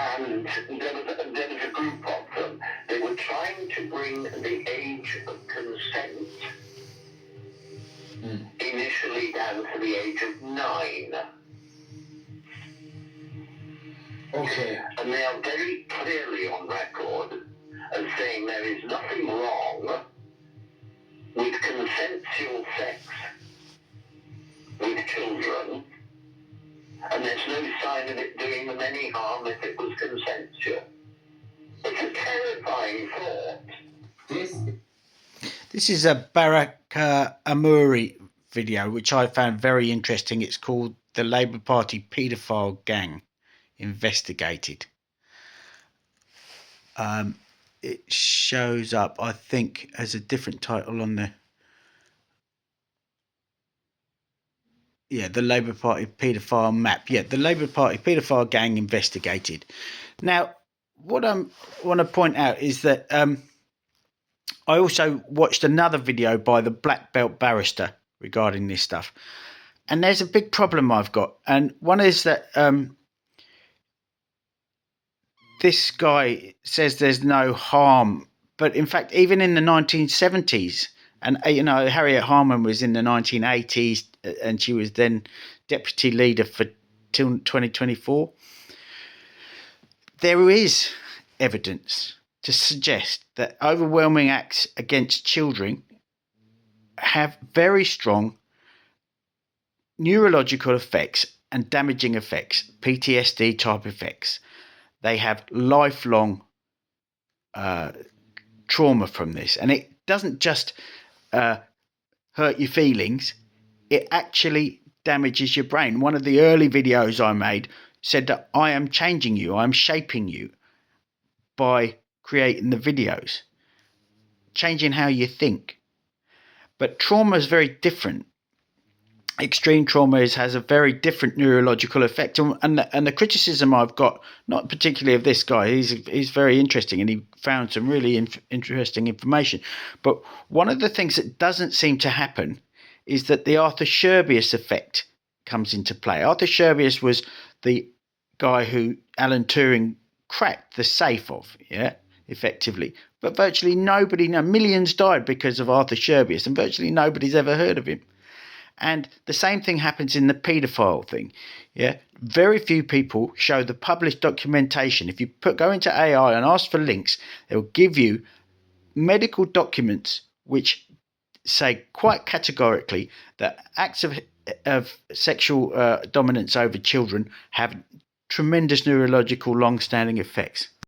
And there was a group of them. They were trying to bring the age of consent initially down to the age of 9. Okay. And they are very clearly on record as saying there is nothing wrong with consensual sex with children, and there's no sign of it doing them any harm if it was consensual. It's a terrifying thought. This is a Barack Amuri video, which I found very interesting. It's called "The Labour Party Paedophile Gang Investigated." It shows up, I think, as a different title on the... Yeah, the Labour Party Paedophile Map. Yeah, the Labour Party Paedophile Gang Investigated. Now, what I want to point out is that I also watched another video by the Black Belt Barrister regarding this stuff. And there's a big problem I've got. And one is that this guy says there's no harm. But in fact, even in the 1970s, and you know, Harriet Harman was in the 1980s, and she was then deputy leader for till 2024. There is evidence to suggest that overwhelming acts against children have very strong neurological effects and damaging effects, PTSD type effects. They have lifelong trauma from this, and it doesn't just hurt your feelings, it actually damages your brain. One of the early videos I made said that I am changing you, I'm shaping you by creating the videos, changing how you think. But trauma is very different. Extreme trauma has a very different neurological effect, and the criticism I've got, not particularly of this guy, he's very interesting and he found some really interesting information, but one of the things that doesn't seem to happen is that the Arthur Scherbius effect comes into play. Arthur Scherbius was the guy who Alan Turing cracked the safe of, effectively, but virtually nobody, millions died because of Arthur Scherbius, and virtually nobody's ever heard of him. And the same thing happens in the paedophile thing. Very few people show the published documentation. If you go into AI and ask for links, they'll give you medical documents which say quite categorically that acts of sexual dominance over children have tremendous neurological long-standing effects.